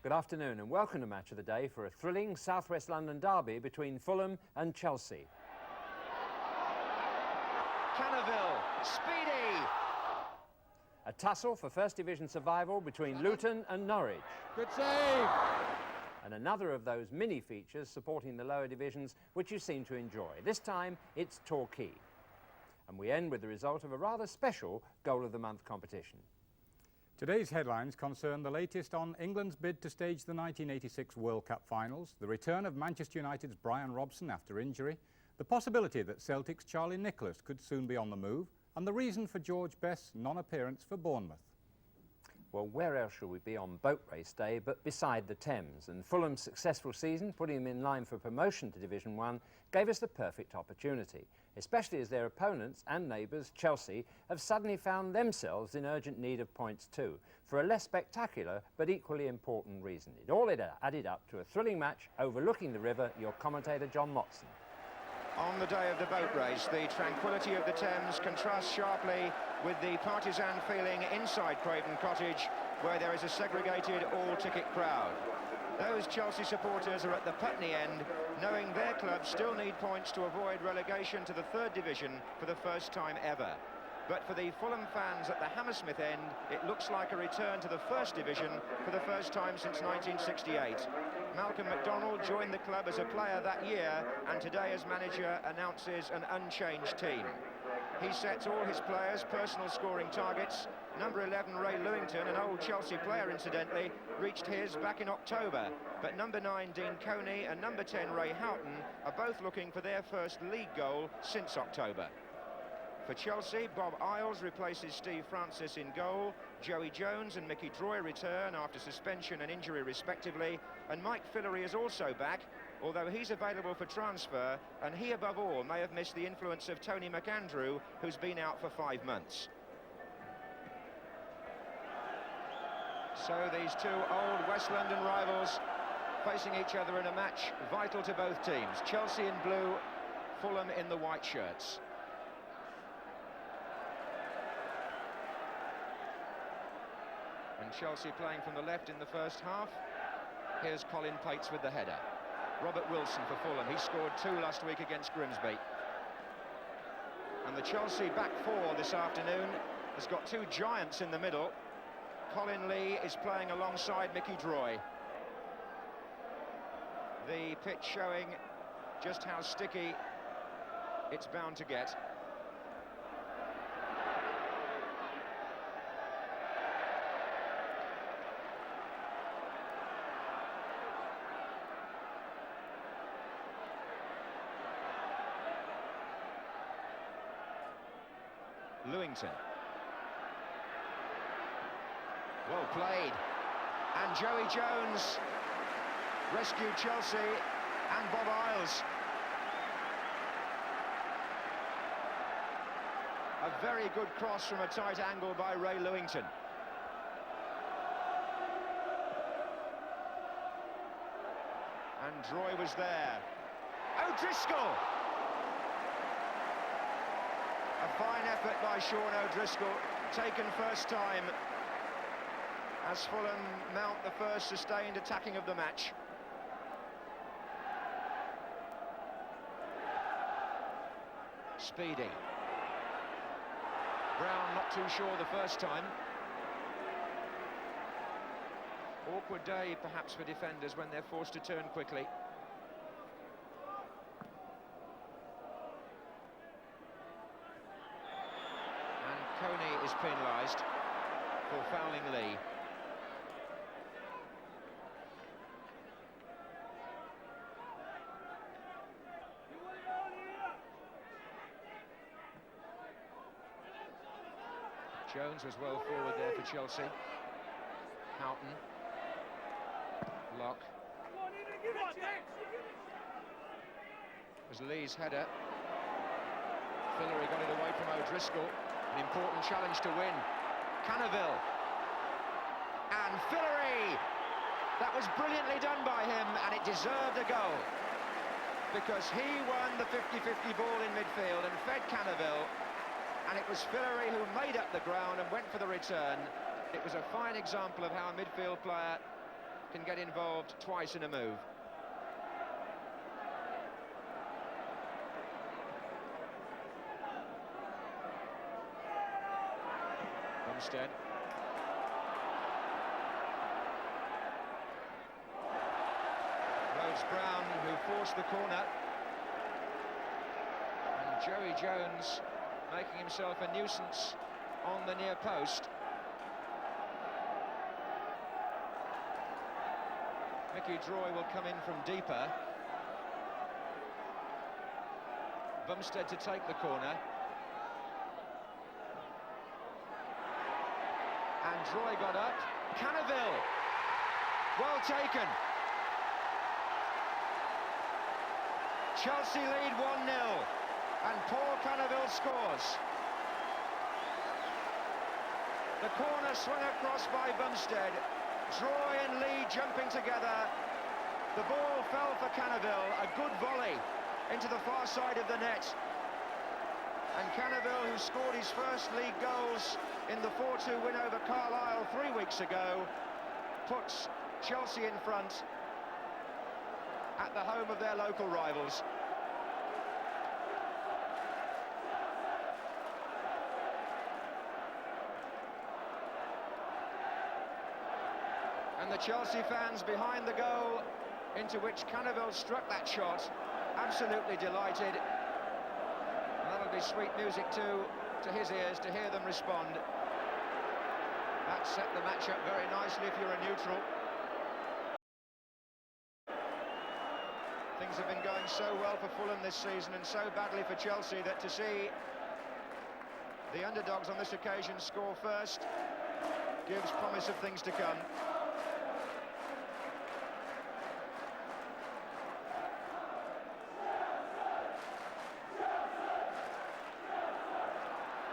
Good afternoon and welcome to Match of the Day for a thrilling South West London derby between Fulham and Chelsea. Canaville, speedy! A tussle for First Division survival between Luton and Norwich. Good save! And another of those mini features supporting the lower divisions which you seem to enjoy. This time it's Torquay. And we end with the result of a rather special Goal of the Month competition. Today's headlines concern the latest on England's bid to stage the 1986 World Cup finals, the return of Manchester United's Brian Robson after injury, the possibility that Celtic's Charlie Nicholas could soon be on the move, and the reason for George Best's non-appearance for Bournemouth. Well, where else should we be on boat race day but beside the Thames? And Fulham's successful season, putting them in line for promotion to Division 1, gave us the perfect opportunity, especially as their opponents and neighbours, Chelsea, have suddenly found themselves in urgent need of points too, for a less spectacular but equally important reason. It all added up to a thrilling match overlooking the river, your commentator John Motson. On the day of the boat race, the tranquility of the Thames contrasts sharply with the partisan feeling inside Craven Cottage, where there is a segregated all-ticket crowd. Those Chelsea supporters are at the Putney end, knowing their club still need points to avoid relegation to the third division for the first time ever. But for the Fulham fans at the Hammersmith end, it looks like a return to the first division for the first time since 1968. Malcolm McDonald joined the club as a player that year, and today as manager announces an unchanged team. He sets all his players' personal scoring targets. Number 11, Ray Lewington, an old Chelsea player incidentally, reached his back in October. But number 9, Dean Coney, and number 10, Ray Houghton, are both looking for their first league goal since October. For Chelsea, Bob Isles replaces Steve Francis in goal. Joey Jones and Mickey Droy return after suspension and injury respectively. And Mike Fillery is also back, although he's available for transfer, and he above all may have missed the influence of Tony McAndrew, who's been out for 5 months. So these two old West London rivals facing each other in a match vital to both teams. Chelsea in blue, Fulham in the white shirts. And Chelsea playing from the left in the first half. Here's Colin Pates with the header. Robert Wilson for Fulham. He scored 2 last week against Grimsby. And the Chelsea back four this afternoon has got 2 giants in the middle. Colin Lee is playing alongside Mickey Droy. The pitch showing just how sticky it's bound to get. Lewington. Well played. And Joey Jones rescued Chelsea and Bob Isles. A very good cross from a tight angle by Ray Lewington. And Droy was there. O'Driscoll! A fine effort by Sean O'Driscoll, taken first time as Fulham mount the first sustained attacking of the match. Speedy. Brown not too sure the first time. Awkward day perhaps for defenders when they're forced to turn quickly. Coney is penalised for fouling Lee. Jones was well forward there for Chelsea. Houghton. Lock. It was Lee's header. Fillery got it away from O'Driscoll. An important challenge to win. Canaville. And Fillery! That was brilliantly done by him, and it deserved a goal. Because he won the 50-50 ball in midfield and fed Canaville. And it was Fillery who made up the ground and went for the return. It was a fine example of how a midfield player can get involved twice in a move. Bumstead. Rhodes-Brown, who forced the corner. And Joey Jones making himself a nuisance on the near post. Mickey Droy will come in from deeper. Bumstead to take the corner. And Droy got up. Cannaville! Well taken. Chelsea lead 1-0. And Paul Cannaville scores. The corner swung across by Bumstead. Droy and Lee jumping together. The ball fell for Cannaville. A good volley into the far side of the net. And Cannaville, who scored his first league goals in the 4-2 win over Carlisle 3 weeks ago, puts Chelsea in front at the home of their local rivals. And the Chelsea fans behind the goal into which Cannaville struck that shot, absolutely delighted. And that'll be sweet music too to his ears to hear them respond. That set the match up very nicely if you're a neutral. Things have been going so well for Fulham this season and so badly for Chelsea that to see the underdogs on this occasion score first gives promise of things to come.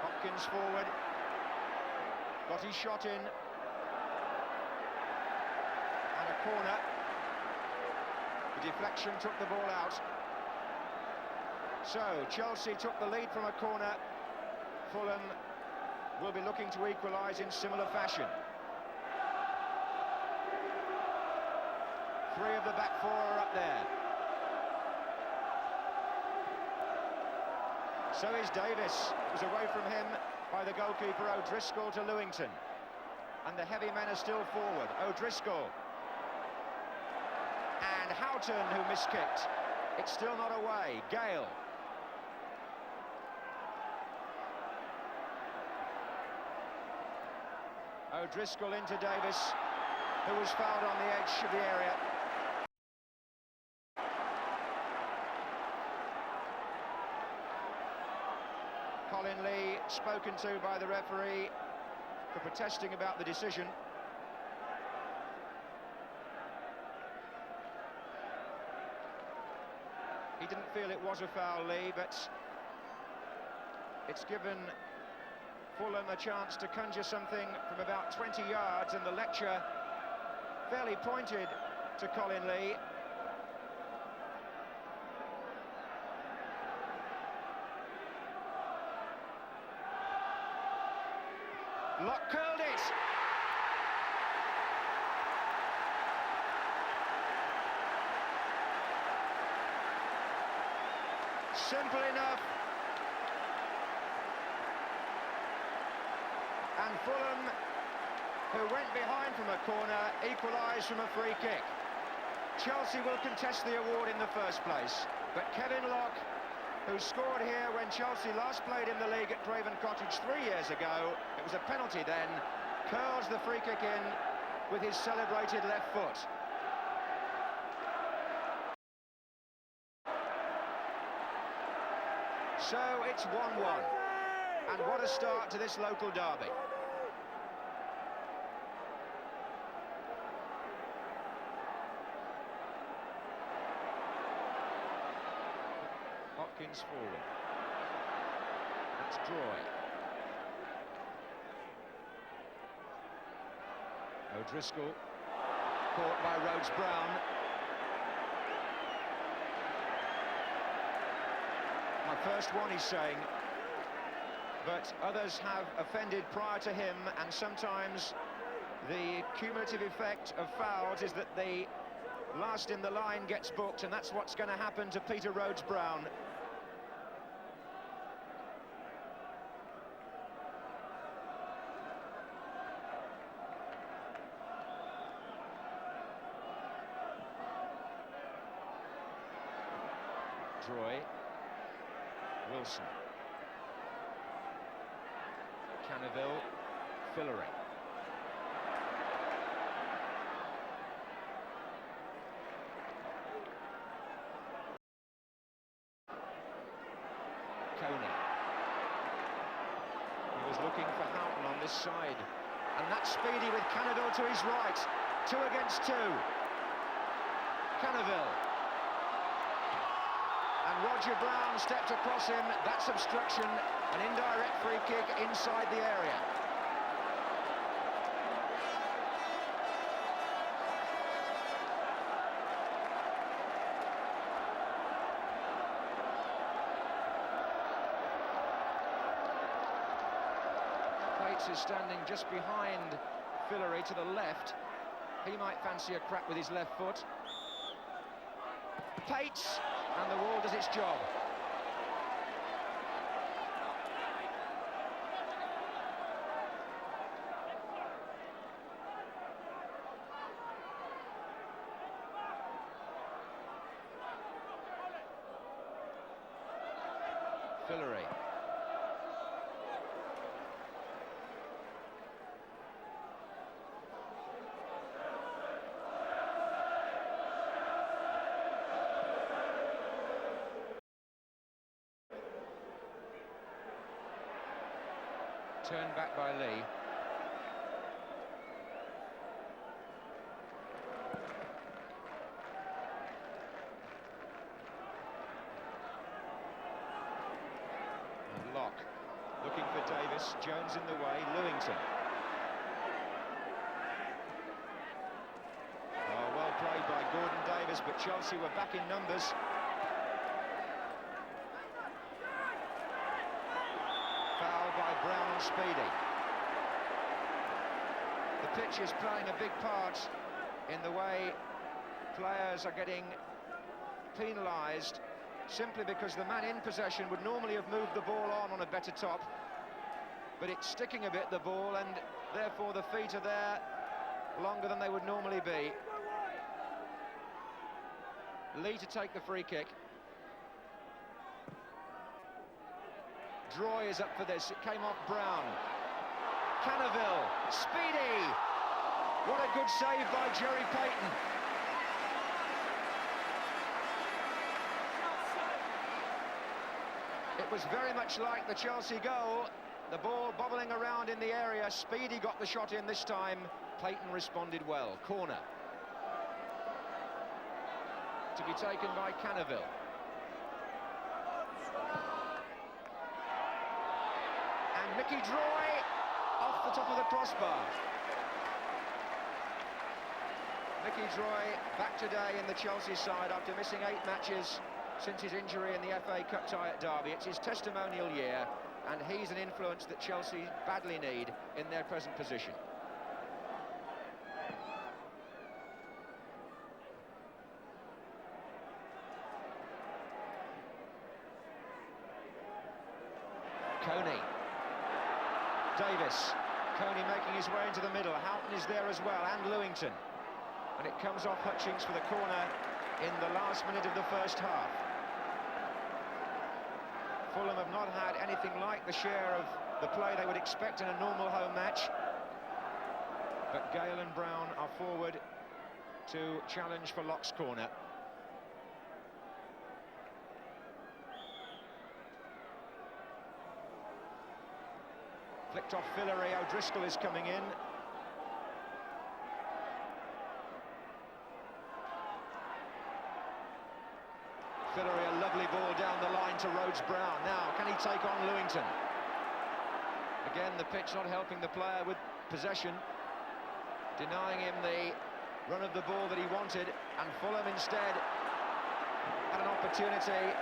Hopkins forward, got his shot in, and a corner. The deflection took the ball out. So Chelsea took the lead from a corner. Fulham will be looking to equalise in similar fashion. Three of the back four are up there. So is Davis. It was away from him by the goalkeeper O'Driscoll to Lewington. And the heavy men are still forward. O'Driscoll. And Houghton, who miskicked. It's still not away. Gale. O'Driscoll into Davis, who was fouled on the edge of the area. Colin Lee spoken to by the referee for protesting about the decision. He didn't feel it was a foul, Lee, but it's given Fulham a chance to conjure something from about 20 yards, and the lecture fairly pointed to Colin Lee. Locke curled it. Simple enough. And Fulham, who went behind from a corner, equalised from a free kick. Chelsea will contest the award in the first place, but Kevin Locke, who scored here when Chelsea last played in the league at Craven Cottage 3 years ago, it was a penalty then, curls the free kick in with his celebrated left foot. So it's 1-1, and what a start to this local derby. Hopkins forward. That's Droy. O'Driscoll, caught by Rhodes-Brown. My first one, he's saying, but others have offended prior to him, and sometimes the cumulative effect of fouls is that the last in the line gets booked, and that's what's going to happen to Peter Rhodes-Brown. Troy, Wilson, Cannaville, Fillery. Coney. He was looking for Houghton on this side, and that's Speedy with Cannaville to his right. 2 against 2. Cannaville. And Roger Brown stepped across him. That's obstruction. An indirect free kick inside the area. Pates is standing just behind Fillery to the left. He might fancy a crack with his left foot. Pates, and the wall does its job. Fillery. Turned back by Lee. And Locke looking for Davis. Jones in the way. Lewington. Oh, well played by Gordon Davis, but Chelsea were back in numbers. Brown and Speedy. The pitch is playing a big part in the way players are getting penalised, simply because the man in possession would normally have moved the ball on a better top, but it's sticking a bit, the ball, and therefore the feet are there longer than they would normally be. Lee to take the free kick. Droy is up for this. It came off Brown. Cannaville. Speedy. What a good save by Jerry Payton. It was very much like the Chelsea goal. The ball bobbling around in the area. Speedy got the shot in this time. Payton responded well. Corner. To be taken by Cannaville. Mickey Droy off the top of the crossbar. Mickey Droy back today in the Chelsea side after missing 8 matches since his injury in the FA Cup tie at Derby. It's his testimonial year, and he's an influence that Chelsea badly need in their present position. Coney. Davis. Coney making his way into the middle. Houghton is there as well, and Lewington. And it comes off Hutchings for the corner in the last minute of the first half. Fulham have not had anything like the share of the play they would expect in a normal home match. But Gale and Brown are forward to challenge for Locke's corner. Flicked off Fillery. O'Driscoll is coming in. Fillery, a lovely ball down the line to Rhodes-Brown. Now, can he take on Lewington? Again, the pitch not helping the player with possession, denying him the run of the ball that he wanted, and Fulham instead had an opportunity.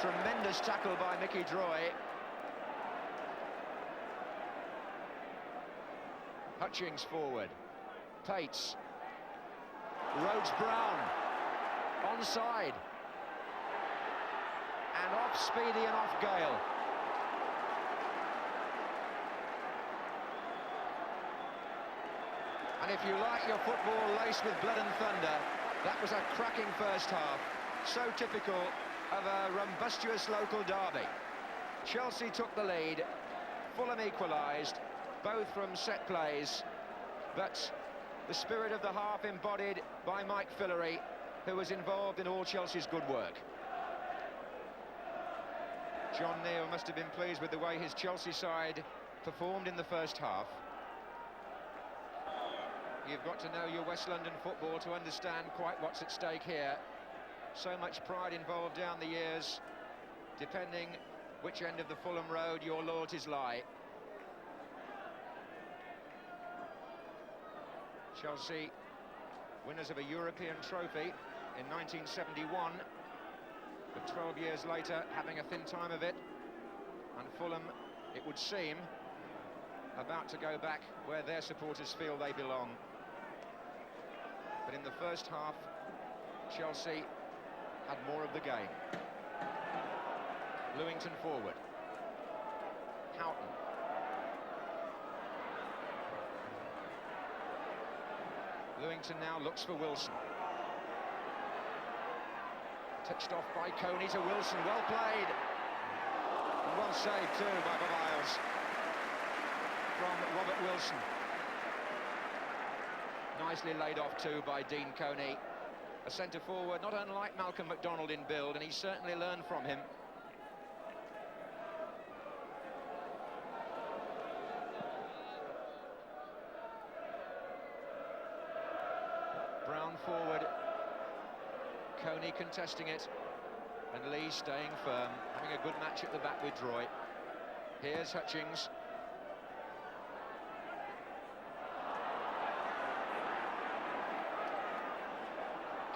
Tremendous tackle by Mickey Droy. Hutchings forward. Pates. Rhodes-Brown. Onside. And off Speedy and off Gale. And if you like your football laced with blood and thunder, that was a cracking first half. So typical of a rumbustious local derby. Chelsea took the lead, Fulham equalised, both from set plays, but the spirit of the half embodied by Mike Fillery, who was involved in all Chelsea's good work. John Neal must have been pleased with the way his Chelsea side performed in the first half. You've got to know your West London football to understand quite what's at stake here. So much pride involved down the years, depending which end of the Fulham road your loyalties lie. Chelsea, winners of a European trophy in 1971, but 12 years later having a thin time of it, and Fulham, it would seem, about to go back where their supporters feel they belong. But in the first half, Chelsea had more of the game. Lewington forward. Houghton. Lewington now looks for Wilson. Touched off by Coney to Wilson, well played. And well saved too by Biles from Robert Wilson. Nicely laid off too by Dean Coney. A centre forward not unlike Malcolm MacDonald in build, and he certainly learned from him. Brown forward. Coney contesting it, and Lee staying firm, having a good match at the back with Droy. Here's Hutchings.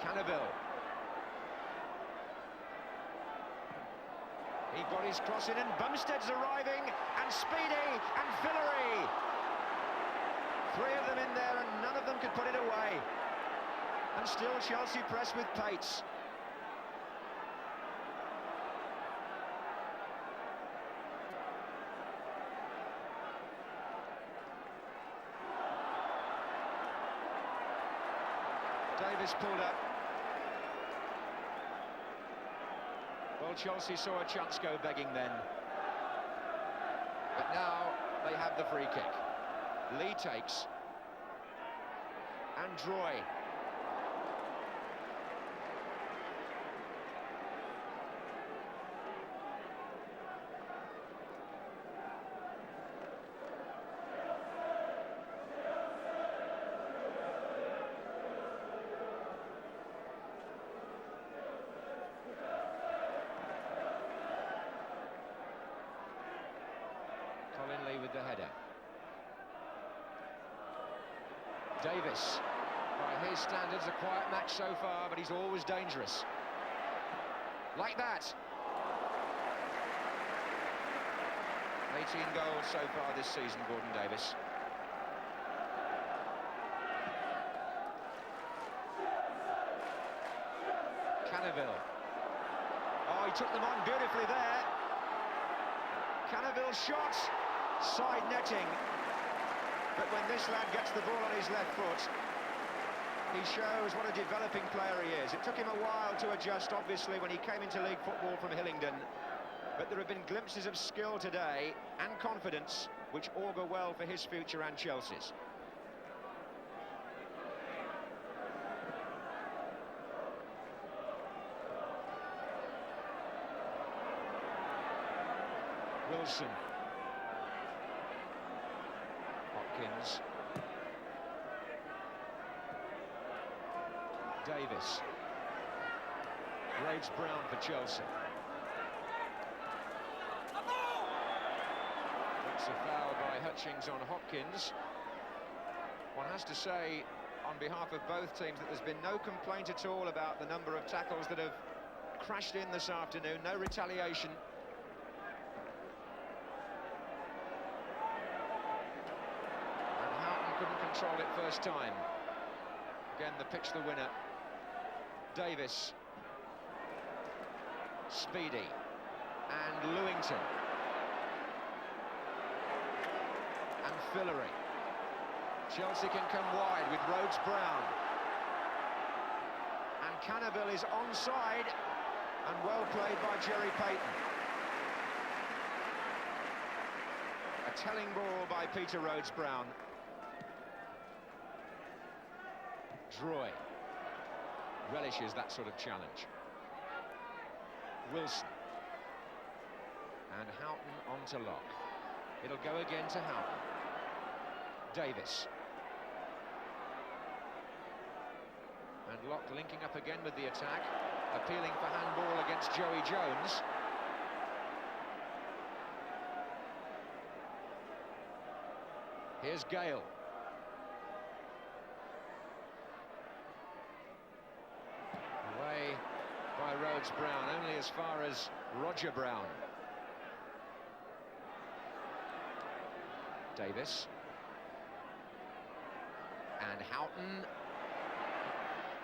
Cannaville. He got his cross in, and Bumstead's arriving, and Speedy, and Fillery. Three of them in there, and none of them could put it away. And still Chelsea press with Pates. Davis pulled up. Well, Chelsea saw a chance go begging then. But now they have the free kick. Lee takes. And Droy. With the header. Davis, by his standards, a quiet match so far, but he's always dangerous. Like that. 18 goals so far this season, Gordon Davis. Cannaville. Oh, he took them on beautifully there. Cannaville shot. Side netting, but when this lad gets the ball on his left foot, he shows what a developing player he is. It took him a while to adjust, obviously, when he came into league football from Hillingdon, but there have been glimpses of skill today and confidence which augur well for his future and Chelsea's. Wilson. Davis. Rhodes-Brown for Chelsea. It's a foul by Hutchings on Hopkins. One has to say, on behalf of both teams, that there's been no complaint at all about the number of tackles that have crashed in this afternoon. No retaliation. Couldn't control it first time. Again, the pitch the winner. Davis. Speedy. And Lewington. And Fillery. Chelsea can come wide with Rhodes-Brown. And Cannaville is onside, and well played by Jerry Payton. A telling ball by Peter Rhodes-Brown. Droy relishes that sort of challenge. Wilson. And Houghton onto Locke. It'll go again to Houghton. Davis. And Locke linking up again with the attack, appealing for handball against Joey Jones. Here's Gale. Away by Rhodes-Brown, only as far as Roger Brown. Davis. And Houghton.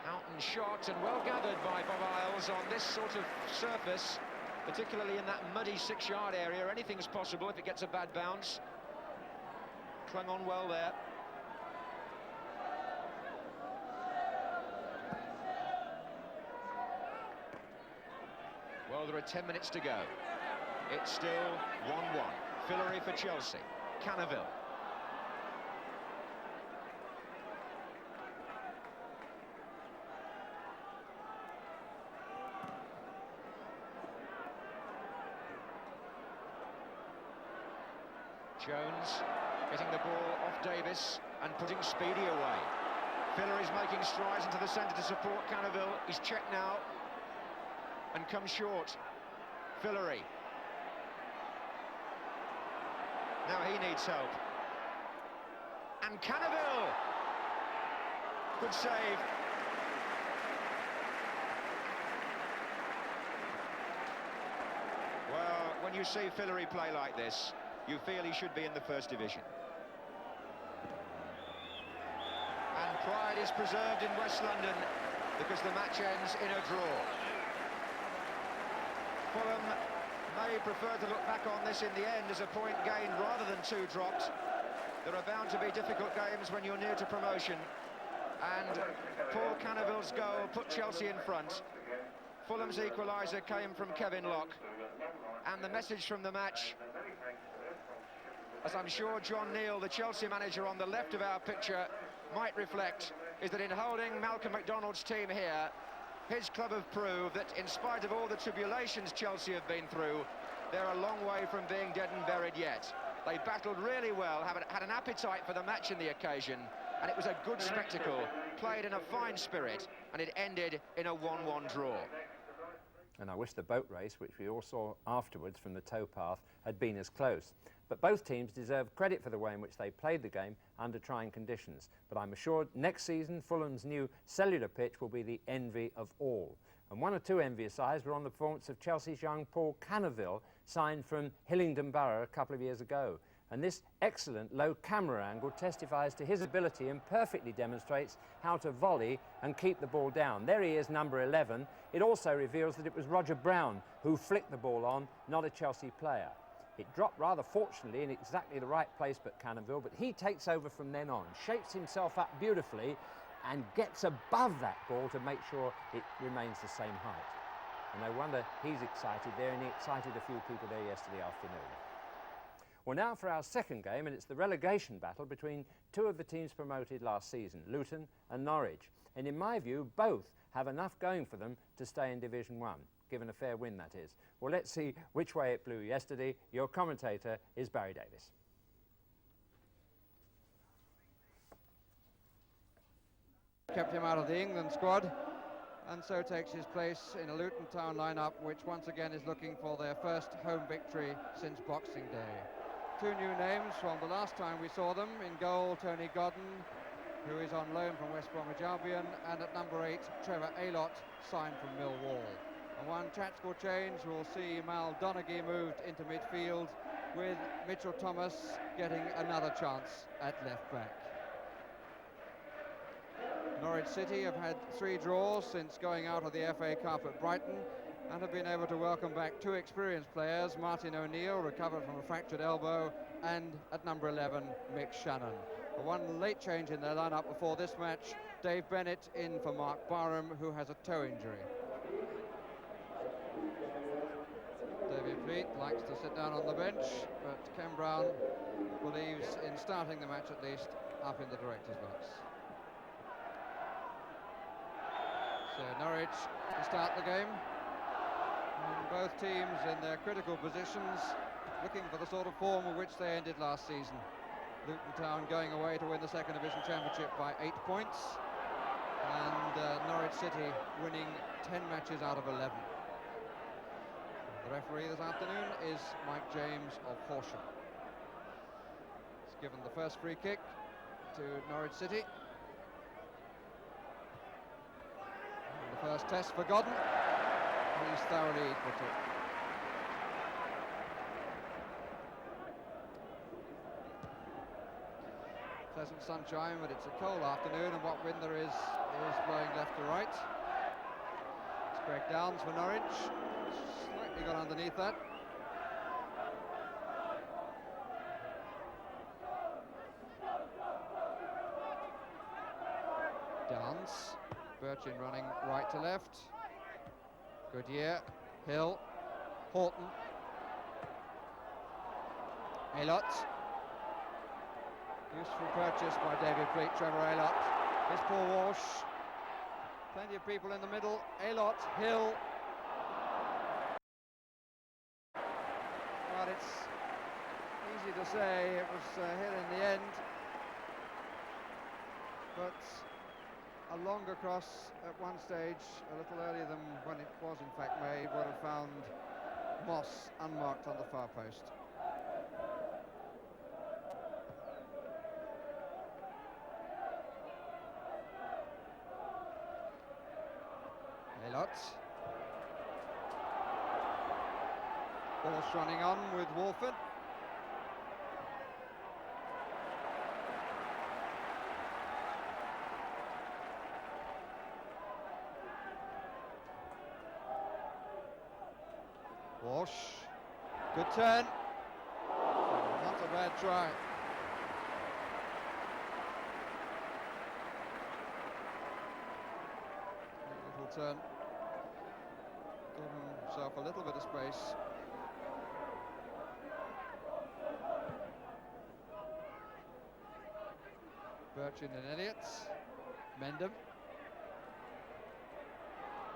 Houghton shot, and well gathered by Bob Isles on this sort of surface, particularly in that muddy 6-yard area. Anything's possible if it gets a bad bounce. Clung on well there. Well, there are 10 minutes to go. It's still 1-1. Fillery for Chelsea. Cannaville. Jones getting the ball off Davis and putting Speedy away. Fillery's making strides into the centre to support Cannaville. He's checked now and comes short. Fillery. Now he needs help. And Cannaville! Good save. Well, when you see Fillery play like this, you feel he should be in the First Division. And pride is preserved in West London because the match ends in a draw. Fulham may prefer to look back on this in the end as a point gained rather than 2 dropped. There are bound to be difficult games when you're near to promotion. And Paul Cannaville's goal put Chelsea in front. Fulham's equaliser came from Kevin Locke. And the message from the match, as I'm sure John Neal, the Chelsea manager on the left of our picture, might reflect, is that in holding Malcolm MacDonald's team here, his club have proved that in spite of all the tribulations Chelsea have been through, they're a long way from being dead and buried yet. They battled really well, had an appetite for the match in the occasion, and it was a good spectacle, played in a fine spirit, and it ended in a 1-1 draw. And I wish the boat race, which we all saw afterwards from the towpath, had been as close. But both teams deserve credit for the way in which they played the game under trying conditions. But I'm assured next season Fulham's new cellular pitch will be the envy of all. And one or two envious eyes were on the performance of Chelsea's young Paul Cannaville, signed from Hillingdon Borough a couple of years ago. And this excellent low camera angle testifies to his ability and perfectly demonstrates how to volley and keep the ball down. There he is, number 11. It also reveals that it was Roger Brown who flicked the ball on, not a Chelsea player. It dropped rather fortunately in exactly the right place but Cannaville, but he takes over from then on, shapes himself up beautifully and gets above that ball to make sure it remains the same height. And no wonder he's excited there, and he excited a few people there yesterday afternoon. Well, now for our second game, and it's the relegation battle between two of the teams promoted last season, Luton and Norwich. And in my view, both have enough going for them to stay in Division 1, given a fair win, that is. Well, let's see which way it blew yesterday. Your commentator is Barry Davis. Kept him out of the England squad, and so takes his place in a Luton Town lineup, which once again is looking for their first home victory since Boxing Day. Two new names from the last time we saw them. In goal, Tony Godden, who is on loan from West Bromwich Albion, and at number 8, Trevor Aylott, signed from Millwall. And one tactical change will see Mal Donaghy moved into midfield, with Mitchell Thomas getting another chance at left back. Norwich City have had 3 draws since going out of the FA Cup at Brighton and have been able to welcome back 2 experienced players, Martin O'Neill, recovered from a fractured elbow, and at number 11, Mick Shannon. One late change in their lineup before this match, Dave Bennett in for Mark Barham, who has a toe injury. David Fleet likes to sit down on the bench, but Ken Brown believes in starting the match at least up in the director's box. So Norwich to start the game, and both teams in their critical positions, looking for the sort of form of which they ended last season. Luton Town going away to win the Second Division Championship by 8 points, and Norwich City winning 10 matches out of 11. The referee this afternoon is Mike James of Horsham. He's given the first free kick to Norwich City. And the first test for Godden. He's thoroughly equal to it. Pleasant sunshine, but it's a cold afternoon, and what wind there is blowing left to right. It's Greg Downs for Norwich. Slightly got underneath that. Downs. Birchin running right to left. Goodyear. Hill. Horton. Aylott. Useful purchase by David Fleet, Trevor Aylott. Here's Paul Walsh. Plenty of people in the middle. Aylott, Hill. But it's easy to say it was a hit in the end. But a longer cross at one stage, a little earlier than when it was in fact made, would have found Moss unmarked on the far post. Walsh running on with Walford. Walsh, good turn. Not a bad try. Little turn. Gave himself a little bit of space. Birchin and Elliott. Mendham.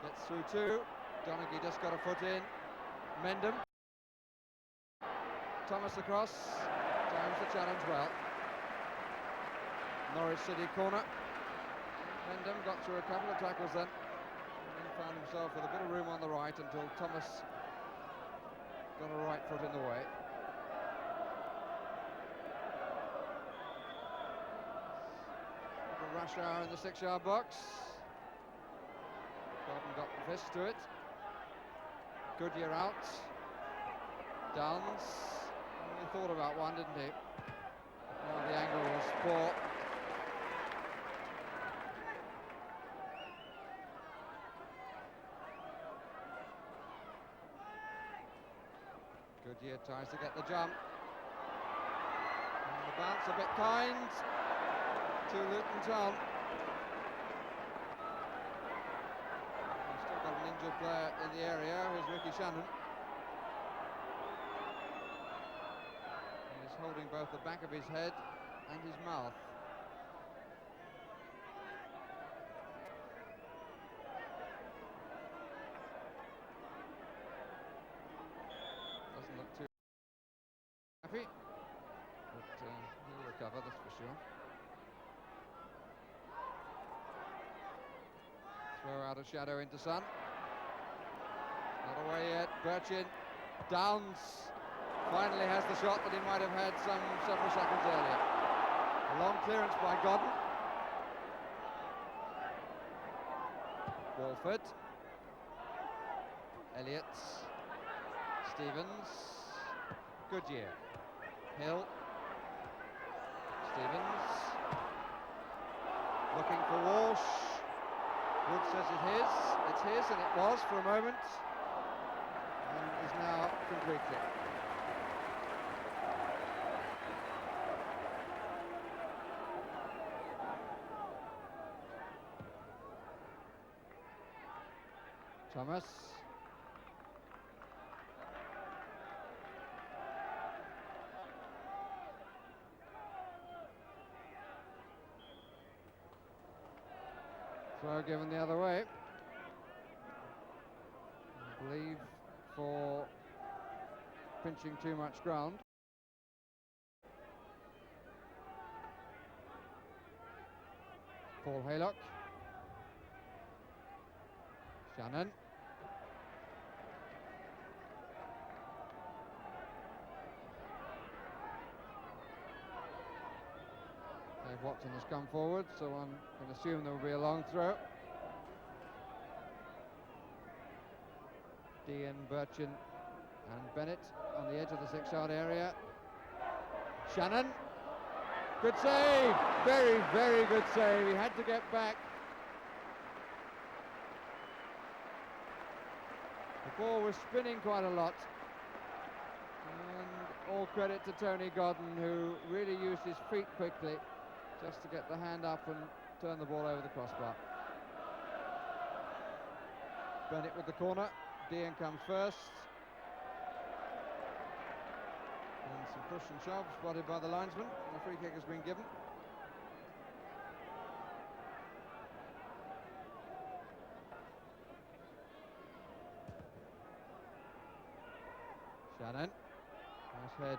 Gets through 2. Donaghy just got a foot in. Mendham. Thomas across. Times the challenge well. Norwich City corner. Mendham got through a couple of tackles then. And found himself with a bit of room on the right until Thomas got a right foot in the way. Rush hour in the 6-yard box. Gordon got the fist to it. Goodyear out. Downs. He thought about one, didn't he? Well, the angle was poor. Goodyear tries to get the jump. And the bounce a bit kind to Luton Town. We've still got an injured player in the area, who's Ricky Shannon. He's holding both the back of his head and his mouth. Doesn't look too happy, but he'll recover, that's for sure. Throw out of shadow into sun. Not away yet. Birchin. Downs finally has the shot that he might have had several seconds earlier. A long clearance by Godden. Walford. Elliott. Stevens. Goodyear. Hill. Stevens. Look looking for Walsh. Wood says it's his, and it was for a moment, and is now completely. Thomas. Throw given the other way. I believe for pinching too much ground. Paul Haylock. Shannon. Dave Watson has come forward, so one can assume there will be a long throw. Dean, Birchin and Bennett on the edge of the 6-yard area. Shannon. Good save! Very, very good save. He had to get back. The ball was spinning quite a lot. And all credit to Tony Godden, who really used his feet quickly just to get the hand up and turn the ball over the crossbar. Bennett with the corner. Dean comes first. And some push and shove spotted by the linesman, and the free kick has been given. Shannon. Nice head.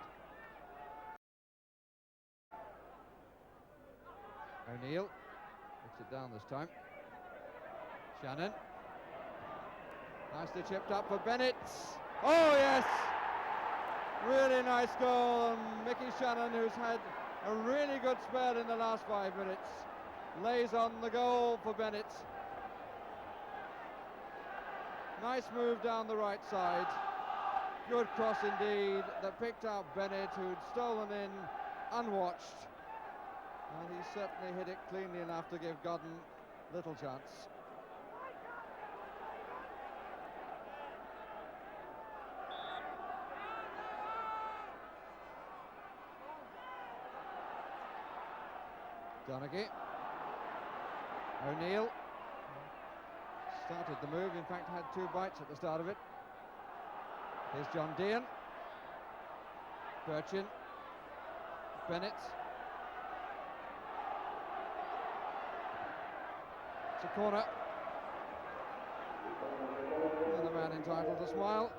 O'Neill puts it down this time. Shannon. Nicely chipped up for Bennett. Oh yes! Really nice goal. And Mickey Shannon, who's had a really good spell in the last 5 minutes, lays on the goal for Bennett. Nice move down the right side. Good cross indeed that picked out Bennett, who'd stolen in unwatched. And he certainly hit it cleanly enough to give Godden little chance. Donaghy. O'Neill started the move, in fact had 2 bites at the start of it. Here's John Dean. Birchin. Bennett. It's a corner. And the man entitled to smile.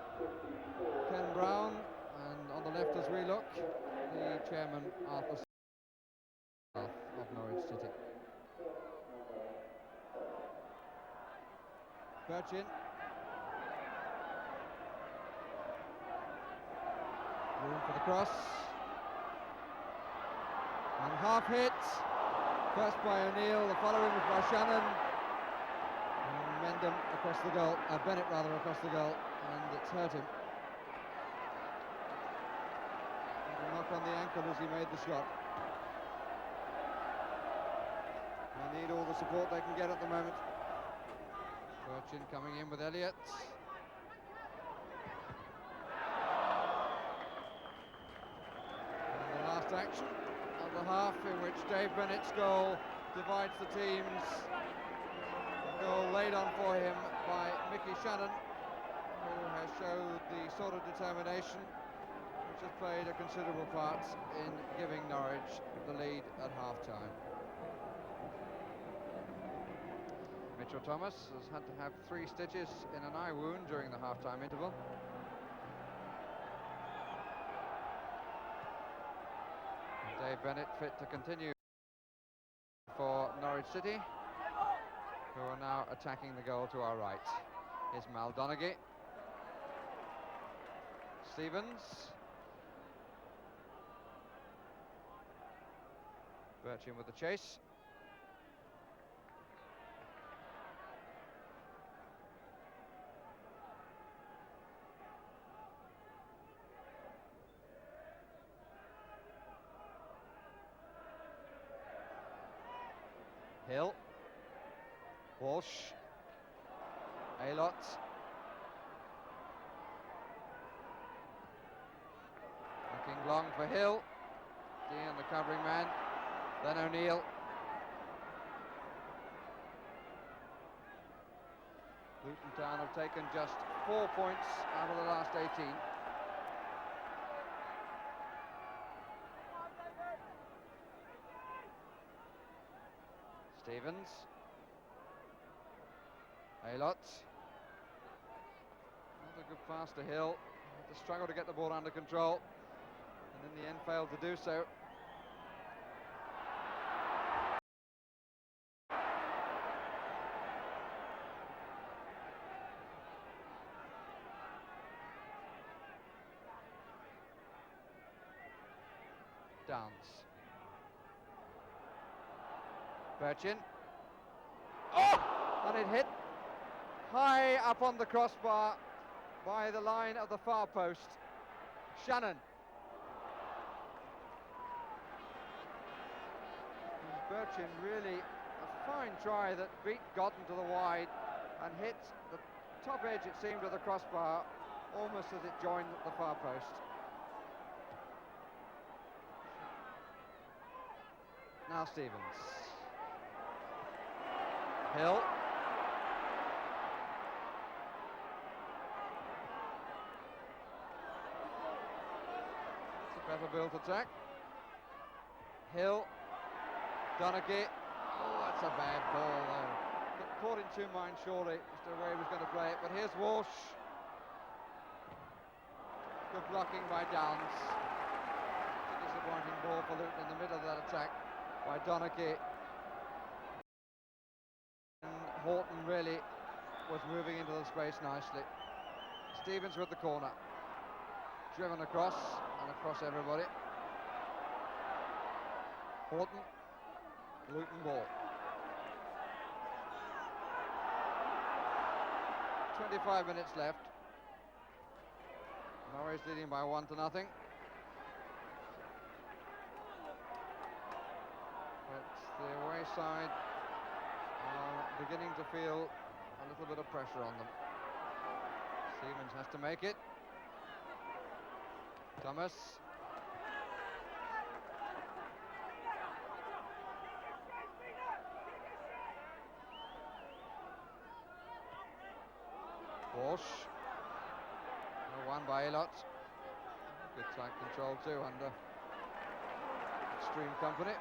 Ken Brown. And on the left as we look, the chairman, Arthur of Norwich City. Birchin. Room for the cross. And half hit. First by O'Neill, the following was by Shannon. And Mendham across the goal, Bennett rather across the goal, and it's hurt him. And a knock on the ankle as he made the shot. They need all the support they can get at the moment. Birchin coming in with Elliott. And the last action of the half, in which Dave Bennett's goal divides the teams. A goal laid on for him by Mickey Shannon, who has showed the sort of determination which has played a considerable part in giving Norwich the lead at half-time. Mitchell Thomas has had to have 3 stitches in an eye wound during the half-time interval. And Dave Bennett fit to continue for Norwich City, who are now attacking the goal to our right. Here's Mal Donaghy. Stevens. Birchin with the chase. Hill. Walsh. Aylott. Looking long for Hill. Dean, the covering man. Then O'Neill. Luton Town have taken just 4 points out of the last 18. Stevens. Aylott. Not a good pass to Hill. Had to struggle to get the ball under control, and in the end failed to do so. Downs. Birchin. Oh! And it hit high up on the crossbar by the line of the far post. Shannon. Birchin really a fine try that beat Godden to the wide and hit the top edge, it seemed, of the crossbar almost as it joined the far post. Now Stevens. Hill. It's a better built attack. Hill. Donaghy. Oh, that's a bad ball though. Got caught in two minds surely as to where he was going to play it, but here's Walsh. Good blocking by Downs. It's a disappointing ball for Luton in the middle of that attack by Donaghy. And Horton really was moving into the space nicely. Stevens with the corner. Driven across and across everybody. Horton. Luton ball. 25 minutes left. Norwich leading by 1-0. But the away side are beginning to feel a little bit of pressure on them. Stevens has to make it. Thomas. Walsh. One by Aylott. Good tight control too under extreme company.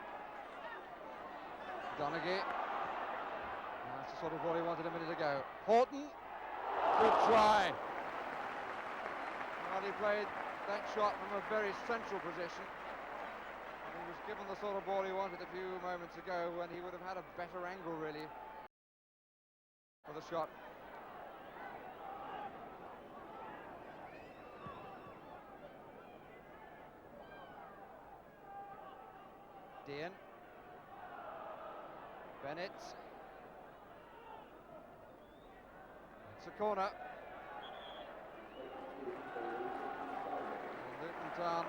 Donaghy. That's the sort of ball he wanted a minute ago. Horton. Good try. Well, he played that shot from a very central position. And he was given the sort of ball he wanted a few moments ago when he would have had a better angle really for the shot. Dean. Bennett. It's a corner. And Luton Town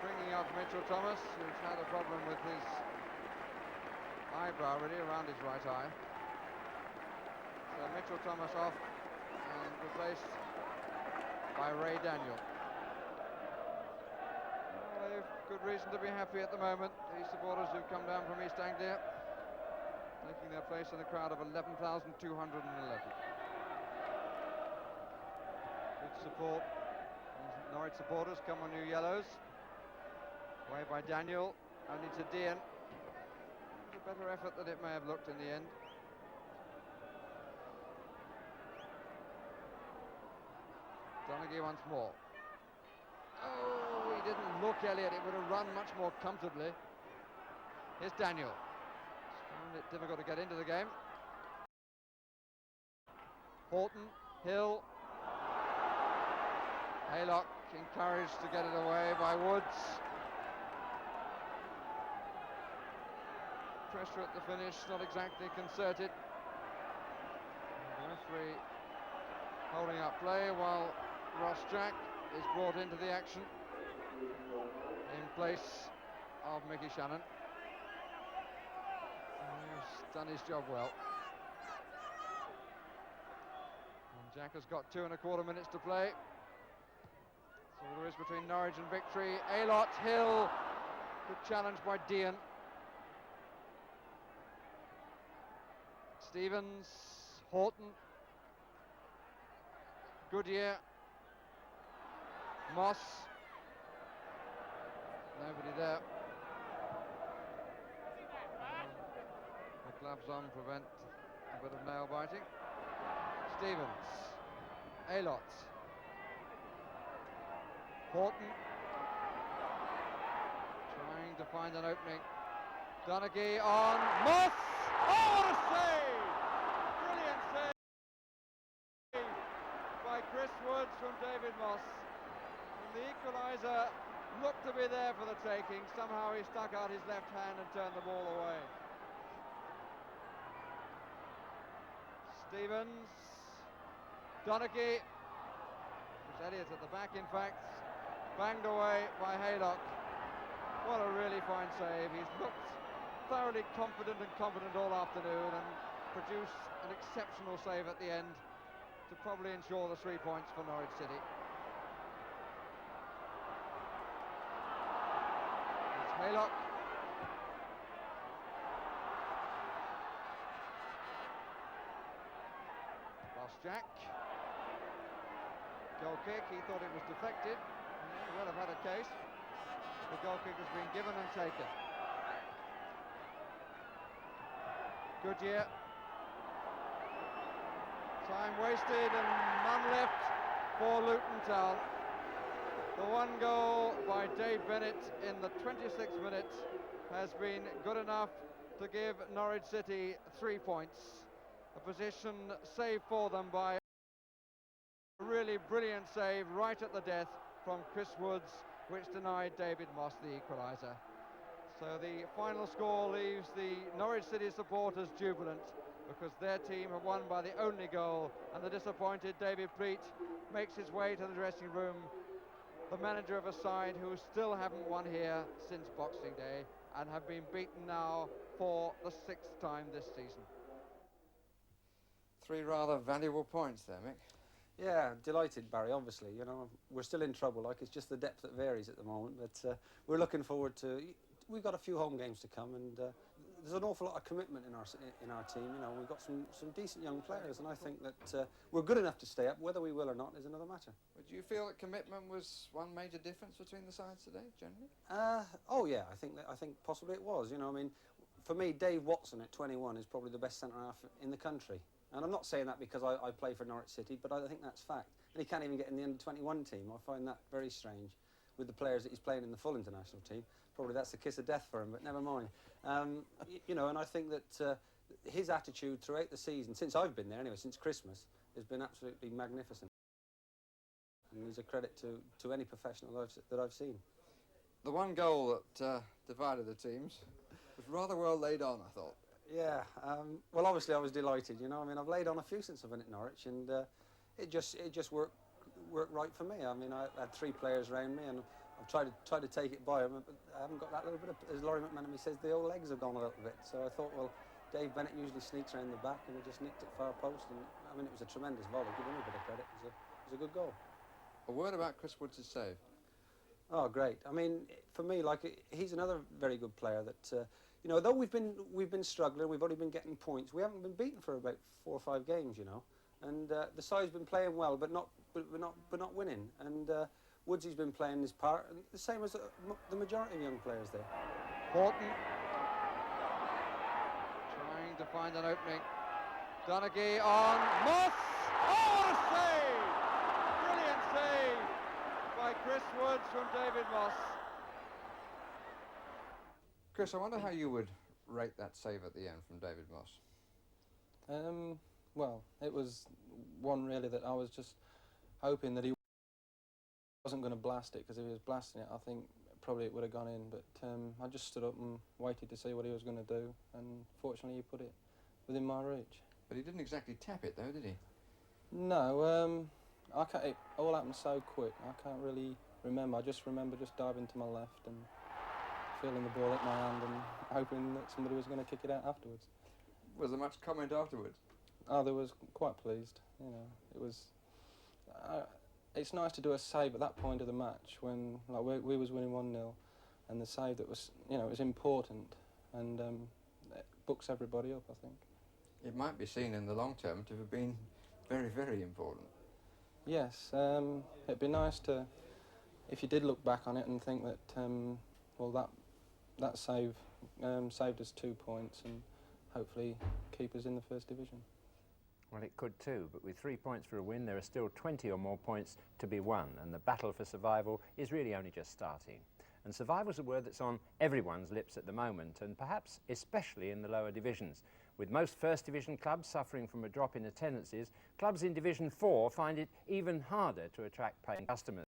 bringing up Mitchell Thomas, who's had a problem with his eyebrow really around his right eye. So Mitchell Thomas off and replaced by Ray Daniel. Good reason to be happy at the moment, these supporters who've come down from East Anglia, taking their place in a crowd of 11,211. Good support. These Norwich supporters come on new yellows. Away by Daniel, only to Dean. A better effort than it may have looked in the end. Donaghy once more. Oh, he didn't look, Elliott. It would have run much more comfortably. Here's Daniel. Found it difficult to get into the game. Horton, Hill. Haylock encouraged to get it away by Woods. Pressure at the finish, not exactly concerted. The referee holding up play while Ross Jack is brought into the action in place of Mickey Shannon. He's done his job well. And Jack has got 2¼ minutes to play. That's all there is between Norwich and victory. Aylott, Hill, good challenge by Dean. Stevens, Horton, Goodyear, Moss, nobody there. The gloves on prevent a bit of nail biting. Stevens, Aylott, Horton, trying to find an opening. Donaghy on Moss. Oh, what a save! Brilliant save by Chris Woods from David Moss. And the equaliser looked to be there for the taking. Somehow he stuck out his left hand and turned the ball away. Stevens, Donaghy, it was Elliott at the back in fact, banged away by Haylock. What a really fine save. He's looked thoroughly confident and confident all afternoon and produced an exceptional save at the end to probably ensure the 3 points for Norwich City. It's Haylock. Lost Jack. Goal kick, he thought it was deflected. He will have had a case. The goal kick has been given and taken. Goodyear. Time wasted and none left for Luton Town. The one goal by Dave Bennett in the 26th minute has been good enough to give Norwich City 3 points. A position saved for them by a really brilliant save right at the death from Chris Woods, which denied David Moss the equaliser. So the final score leaves the Norwich City supporters jubilant because their team have won by the only goal, and the disappointed David Pleat makes his way to the dressing room, the manager of a side who still haven't won here since Boxing Day and have been beaten now for the 6th time this season. 3 rather valuable points there, Mick. Yeah, delighted, Barry, obviously. You know, we're still in trouble, like, it's just the depth that varies at the moment, but we're looking forward to... We've got a few home games to come, and there's an awful lot of commitment in our team. You know, we've got some decent young players, and I think that we're good enough to stay up. Whether we will or not is another matter. But do you feel that commitment was one major difference between the sides today, generally? Oh yeah, I think possibly it was. You know, I mean, for me, Dave Watson at 21 is probably the best centre half in the country. And I'm not saying that because I play for Norwich City, but I think that's fact. And he can't even get in the under-21 team. I find that very strange with the players that he's playing in the full international team. Probably that's the kiss of death for him, but never mind. You know, and I think that his attitude throughout the season, since I've been there anyway, since Christmas, has been absolutely magnificent. And he's a credit to any professional that I've seen. The one goal that divided the teams was rather well laid on, I thought. Yeah, well, obviously I was delighted. You know, I mean, I've laid on a few since I've been at Norwich, and it just worked right for me. I mean, I had 3 players around me, and I've tried to take it by them, but I haven't got that little bit of, as Laurie McManamy says, the old legs have gone a little bit. So I thought, well, Dave Bennett usually sneaks around the back, and we just nicked it far post. And I mean, it was a tremendous volley. Give him a bit of credit. It was a good goal. A word about Chris Woods' save. Oh, great. I mean, for me, like, he's another very good player that. You know, though we've been struggling, we've only been getting points. We haven't been beaten for about 4 or 5 games, you know. And the side's been playing well, but not winning. And Woodsy's been playing his part, and the same as the majority of young players there. Horton trying to find an opening. Donaghy on Moss. Oh, what a save! Brilliant save by Chris Woods from David Moss. Chris, I wonder how you would rate that save at the end from David Moss. Well, it was one really that I was just hoping that he wasn't going to blast it, because if he was blasting it, I think probably it would have gone in. But I just stood up and waited to see what he was going to do, and fortunately he put it within my reach. But he didn't exactly tap it, though, did he? No, I can't, it all happened so quick. I can't really remember. I just remember just diving to my left and feeling the ball hit my hand and hoping that somebody was going to kick it out afterwards. Was there much comment afterwards? Oh, they was quite pleased. You know, it was. It's nice to do a save at that point of the match when, like, we was winning 1-0, and the save that was, you know, it was important, and it books everybody up, I think. It might be seen in the long term to have been very, very important. Yes, it'd be nice to, if you did look back on it and think that, well, that save saved us 2 points and hopefully keep us in the First Division. Well, it could too, but with 3 points for a win, there are still 20 or more points to be won, and the battle for survival is really only just starting. And survival's a word that's on everyone's lips at the moment, and perhaps especially in the lower divisions. With most First Division clubs suffering from a drop in attendances, clubs in Division 4 find it even harder to attract paying customers.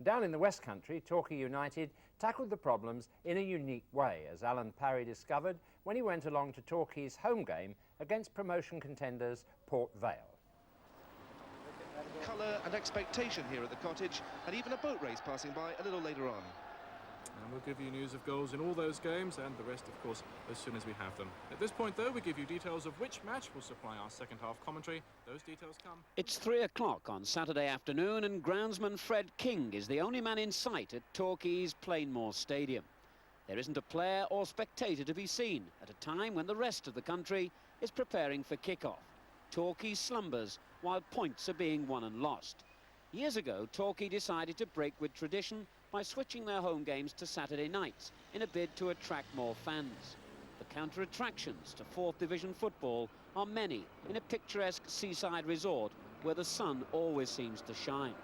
Down in the West Country, Torquay United tackled the problems in a unique way, as Alan Parry discovered when he went along to Torquay's home game against promotion contenders Port Vale. Colour and expectation here at the cottage, and even a boat race passing by a little later on. And we'll give you news of goals in all those games, and the rest, of course, as soon as we have them. At this point, though, we give you details of which match will supply our second half commentary. Those details come. It's 3 o'clock on Saturday afternoon, and groundsman Fred King is the only man in sight at Torquay's Plainmoor Stadium. There isn't a player or spectator to be seen at a time when the rest of the country is preparing for kick-off. Torquay slumbers while points are being won and lost. Years ago, Torquay decided to break with tradition by switching their home games to Saturday nights in a bid to attract more fans. The counter-attractions to 4th Division football are many in a picturesque seaside resort where the sun always seems to shine.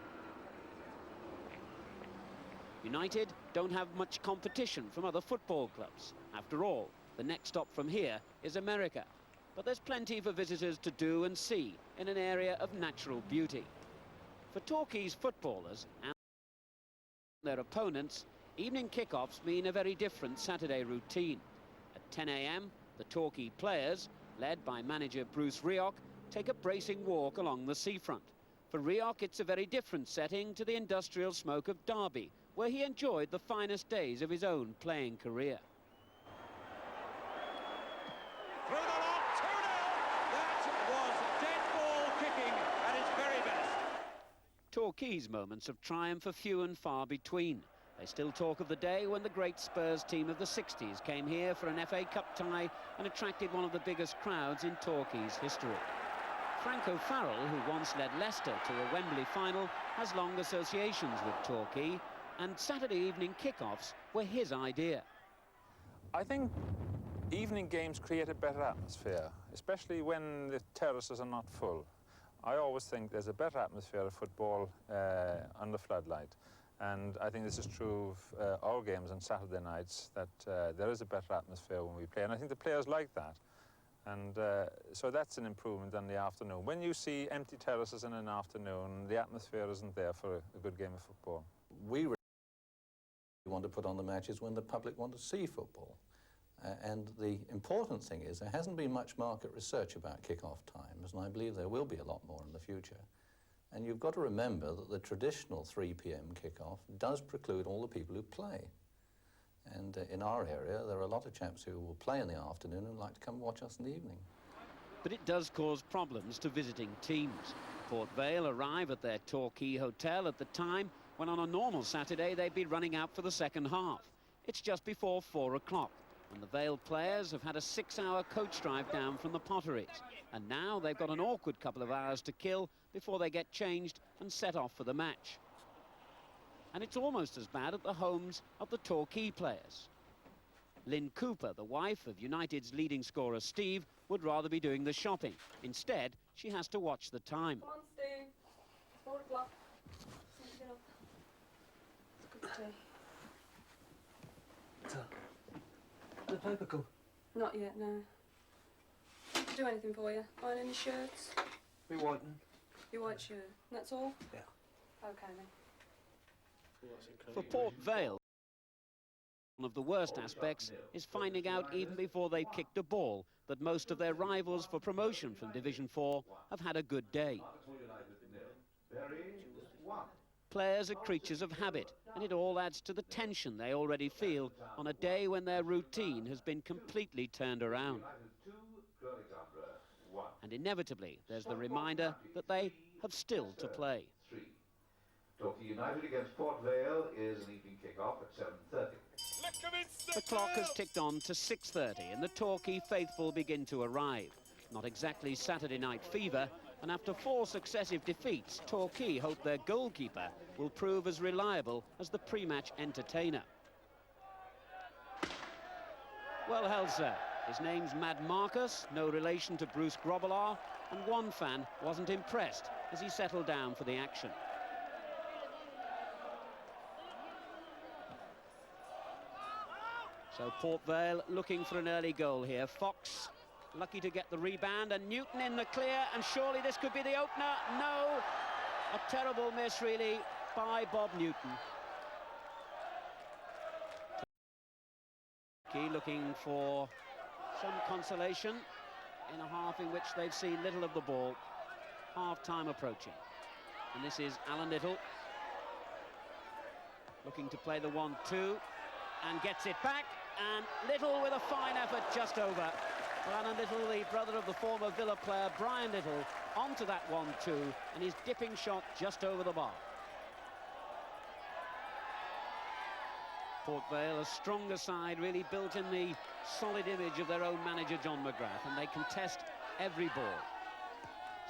United don't have much competition from other football clubs. After all, the next stop from here is America. But there's plenty for visitors to do and see in an area of natural beauty. For Torquay's footballers and their opponents, evening kickoffs mean a very different Saturday routine. At 10 a.m, the Torquay players, led by manager Bruce Rioch, take a bracing walk along the seafront. For Rioch, it's a very different setting to the industrial smoke of Derby, where he enjoyed the finest days of his own playing career. Through the long 2-0. That was dead ball kicking at its very best. Torquay's moments of triumph are few and far between. They still talk of the day when the great Spurs team of the 60s came here for an FA Cup tie and attracted one of the biggest crowds in Torquay's history. Frank O'Farrell, who once led Leicester to a Wembley final, has long associations with Torquay, and Saturday evening kickoffs were his idea. I think evening games create a better atmosphere, especially when the terraces are not full. I always think there's a better atmosphere of football under floodlight, and I think this is true of all games on Saturday nights, that there is a better atmosphere when we play, and I think the players like that. And so that's an improvement on the afternoon. When you see empty terraces in an afternoon, the atmosphere isn't there for a good game of football. We really want to put on the matches when the public want to see football. And the important thing is there hasn't been much market research about kick-off times, and I believe there will be a lot more in the future. And you've got to remember that the traditional 3 p.m. kick-off does preclude all the people who play. And in our area, there are a lot of chaps who will play in the afternoon and like to come watch us in the evening. But it does cause problems to visiting teams. Port Vale arrive at their Torquay hotel at the time when on a normal Saturday they'd be running out for the second half. It's just before 4 o'clock, and the Vale players have had a 6-hour coach drive down from the Potteries. And now they've got an awkward couple of hours to kill before they get changed and set off for the match. And it's almost as bad at the homes of the Torquay players. Lynn Cooper, the wife of United's leading scorer Steve, would rather be doing the shopping. Instead, she has to watch the time. Come on, Steve. 4 o'clock. Get up. It's a cup of tea. The paper come? Not yet, no. Do anything for you? Iron any shirts? Me whiten. Your white shirt. That's all? Yeah. Okay then. For Port Vale, one of the worst aspects is finding out even before they've kicked a ball that most of their rivals for promotion from Division 4 have had a good day. Players are creatures of habit, and it all adds to the tension they already feel on a day when their routine has been completely turned around. And inevitably, there's the reminder that they have still to play. Torquay United against Port Vale is an evening kick-off at 7:30. The clock has ticked on to 6:30 and the Torquay faithful begin to arrive. Not exactly Saturday night fever, and after 4 successive defeats, Torquay hope their goalkeeper will prove as reliable as the pre-match entertainer. Well held, sir. His name's Mad Marcus, no relation to Bruce Grobbelaar, and one fan wasn't impressed as he settled down for the action. So Port Vale looking for an early goal here. Fox lucky to get the rebound, and Newton in the clear, and surely this could be the opener. No, a terrible miss really by Bob Newton. Key looking for some consolation in a half in which they've seen little of the ball. Half-time approaching, and this is Alan Little looking to play the 1-2 and gets it back, and Little with a fine effort just over. Well, Alan Little, the brother of the former Villa player Brian Little, onto that 1-2, and his dipping shot just over the bar. Port Vale, a stronger side, really built in the solid image of their own manager John McGrath, and they contest every ball.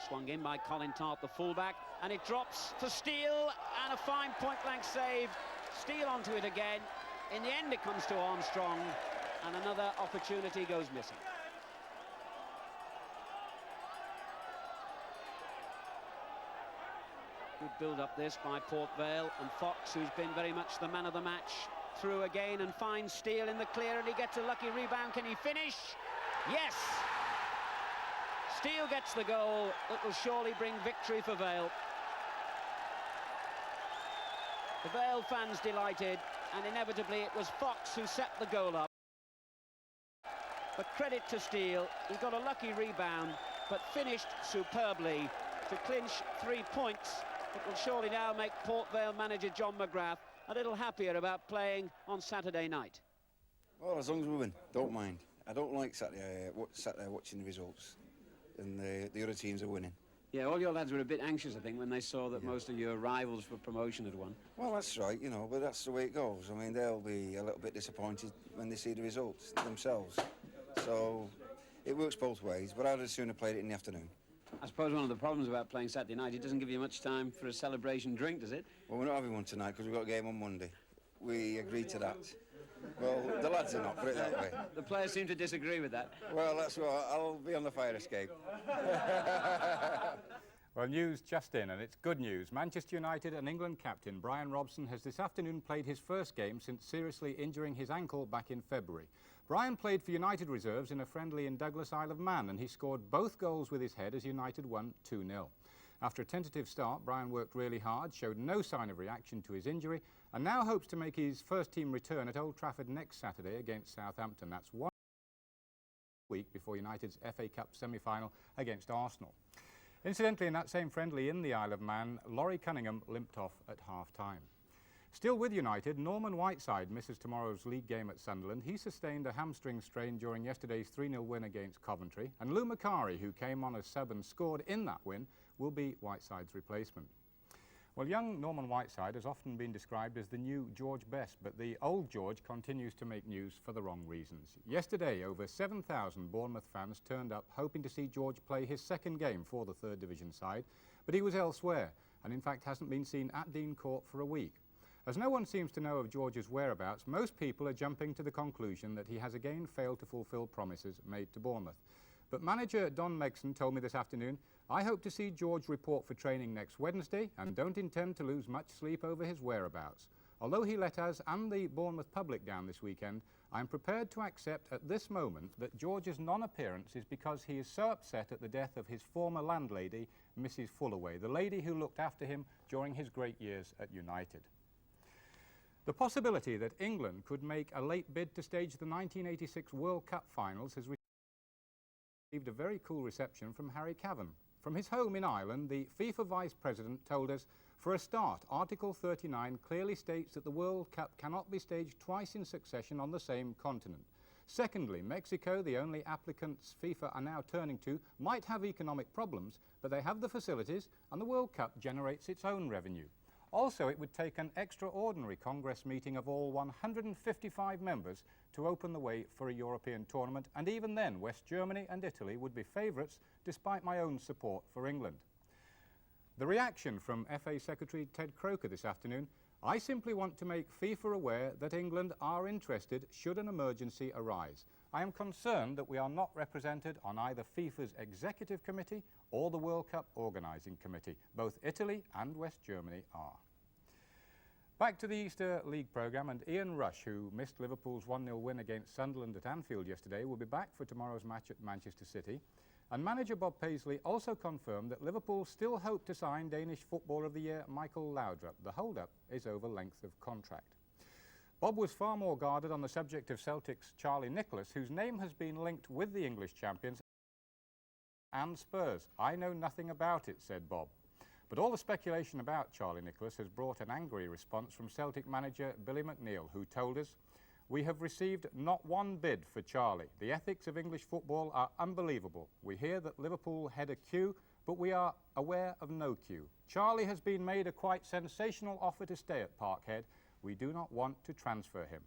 Swung in by Colin Tart, the fullback, and it drops for Steele, and a fine point-blank save. Steele onto it again. In the end, it comes to Armstrong, and another opportunity goes missing. Good build-up this by Port Vale, and Fox, who's been very much the man of the match, through again and finds Steele in the clear, and he gets a lucky rebound. Can he finish? Yes! Steele gets the goal that will surely bring victory for Vale. The Vale fans delighted, and inevitably it was Fox who set the goal up. But credit to Steele, he got a lucky rebound, but finished superbly to clinch 3 points. It will surely now make Port Vale manager John McGrath a little happier about playing on Saturday night. Well, as long as we win, don't mind. I don't like sat there watching the results, and the other teams are winning. Yeah, all your lads were a bit anxious, I think, when they saw that most of your rivals for promotion had won. Well, that's right, you know, but that's the way it goes. I mean, they'll be a little bit disappointed when they see the results themselves. So it works both ways, but I'd as soon have played it in the afternoon. I suppose one of the problems about playing Saturday night, it doesn't give you much time for a celebration drink, does it? Well, we're not having one tonight because we've got a game on Monday. We agreed to that. Well, the lads are not, put it that way. The players seem to disagree with that. Well, that's what I'll be on the fire escape. Well, news just in, and it's good news. Manchester United and England captain Brian Robson has this afternoon played his first game since seriously injuring his ankle back in February. Brian played for United reserves in a friendly in Douglas, Isle of Man, and he scored both goals with his head as United won 2-0. After a tentative start, Brian worked really hard, showed no sign of reaction to his injury, and now hopes to make his first-team return at Old Trafford next Saturday against Southampton. That's 1 week before United's FA Cup semi-final against Arsenal. Incidentally, in that same friendly in the Isle of Man, Laurie Cunningham limped off at half-time. Still with United, Norman Whiteside misses tomorrow's league game at Sunderland. He sustained a hamstring strain during yesterday's 3-0 win against Coventry, and Lou Macari, who came on as sub and scored in that win, will be Whiteside's replacement. Well, young Norman Whiteside has often been described as the new George Best, but the old George continues to make news for the wrong reasons. Yesterday, over 7,000 Bournemouth fans turned up hoping to see George play his second game for the third division side, but he was elsewhere, and in fact hasn't been seen at Dean Court for a week. As no one seems to know of George's whereabouts, most people are jumping to the conclusion that he has again failed to fulfil promises made to Bournemouth. But manager Don Megson told me this afternoon, "I hope to see George report for training next Wednesday and don't intend to lose much sleep over his whereabouts. Although he let us and the Bournemouth public down this weekend, I'm prepared to accept at this moment that George's non-appearance is because he is so upset at the death of his former landlady, Mrs. Fullaway, the lady who looked after him during his great years at United." The possibility that England could make a late bid to stage the 1986 World Cup finals has received a very cool reception from Harry Cavan. From his home in Ireland, the FIFA Vice President told us, For a start, Article 39 clearly states that the World Cup cannot be staged twice in succession on the same continent. Secondly, Mexico, the only applicants FIFA are now turning to, might have economic problems, but they have the facilities and the World Cup generates its own revenue. Also, it would take an extraordinary Congress meeting of all 155 members to open the way for a European tournament, and even then West Germany and Italy would be favourites despite my own support for England. The reaction from FA Secretary Ted Croker this afternoon: I simply want to make FIFA aware that England are interested should an emergency arise. I am concerned that we are not represented on either FIFA's Executive Committee or the World Cup Organising Committee. Both Italy and West Germany are. Back to the Easter League programme, and Ian Rush, who missed Liverpool's 1-0 win against Sunderland at Anfield yesterday, will be back for tomorrow's match at Manchester City. And manager Bob Paisley also confirmed that Liverpool still hope to sign Danish Footballer of the Year Michael Laudrup. The hold-up is over length of contract. Bob was far more guarded on the subject of Celtic's Charlie Nicholas, whose name has been linked with the English champions and Spurs. I know nothing about it, said Bob. But all the speculation about Charlie Nicholas has brought an angry response from Celtic manager Billy McNeill, who told us, "We have received not one bid for Charlie. The ethics of English football are unbelievable. We hear that Liverpool head a queue, but we are aware of no queue. Charlie has been made a quite sensational offer to stay at Parkhead. We do not want to transfer him."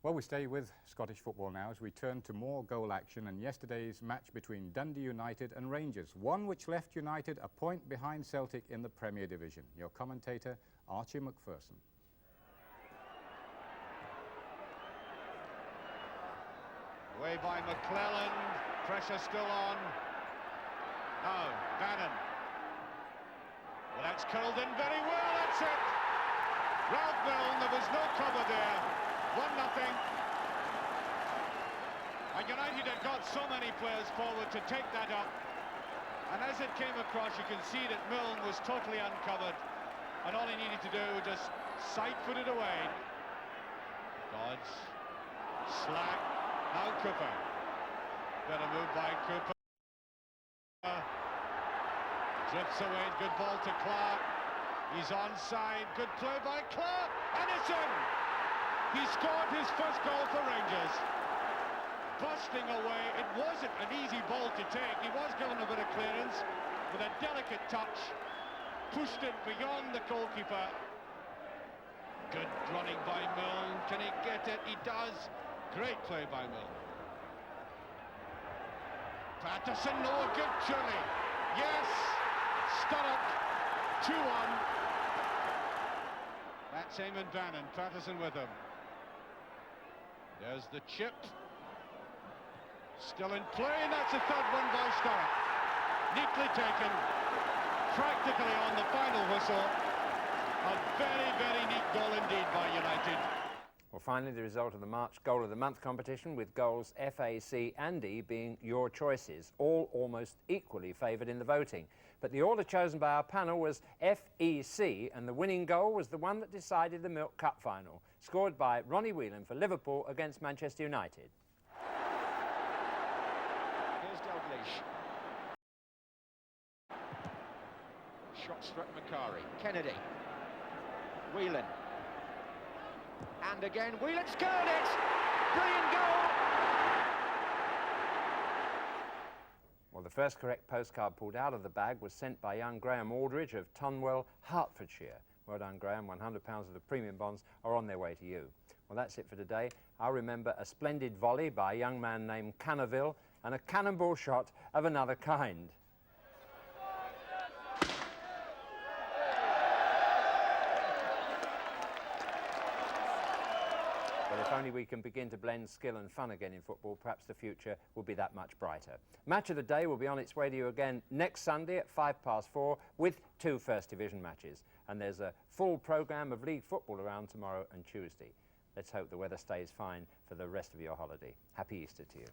Well, we stay with Scottish football now as we turn to more goal action and yesterday's match between Dundee United and Rangers, one which left United a point behind Celtic in the Premier Division. Your commentator, Archie McPherson. Way by McClelland, pressure still on. Now, Bannon. Well, that's curled in very well, that's it. Ralph Milne, there was no cover there. 1-0. And United had got so many players forward to take that up. And as it came across, you can see that Milne was totally uncovered. And all he needed to do was just side-foot it away. Dodds. Slack. Now Cooper. Better move by Cooper. Drifts away. Good ball to Clark. He's onside. Good play by Clark. And it's in! He scored his first goal for Rangers. Busting away. It wasn't an easy ball to take. He was given a bit of clearance with a delicate touch. Pushed it beyond the goalkeeper. Good running by Milne. Can he get it? He does. Great play by Milne. Patterson, no good, surely. Yes! Sturrock, 2-1. That's Eamon Bannon, Patterson with him. There's the chip. Still in play, and that's a third one by Sturrock. Neatly taken. Practically on the final whistle. A very, very neat goal indeed by United. Well, finally, the result of the March Goal of the Month competition, with goals F, A, C and D being your choices, all almost equally favoured in the voting. But the order chosen by our panel was F, E, C, and the winning goal was the one that decided the Milk Cup final, scored by Ronnie Whelan for Liverpool against Manchester United. Here's Dalglish. Shot struck Macari. Kennedy. Whelan. And again, Whelan scored it! Brilliant goal! Well, the first correct postcard pulled out of the bag was sent by young Graham Aldridge of Tunwell, Hertfordshire. Well done, Graham. £100 of the premium bonds are on their way to you. Well, that's it for today. I remember a splendid volley by a young man named Cannerville and a cannonball shot of another kind. Well, if only we can begin to blend skill and fun again in football, perhaps the future will be that much brighter. Match of the Day will be on its way to you again next Sunday at 4:05 with 2 First Division matches. And there's a full programme of league football around tomorrow and Tuesday. Let's hope the weather stays fine for the rest of your holiday. Happy Easter to you.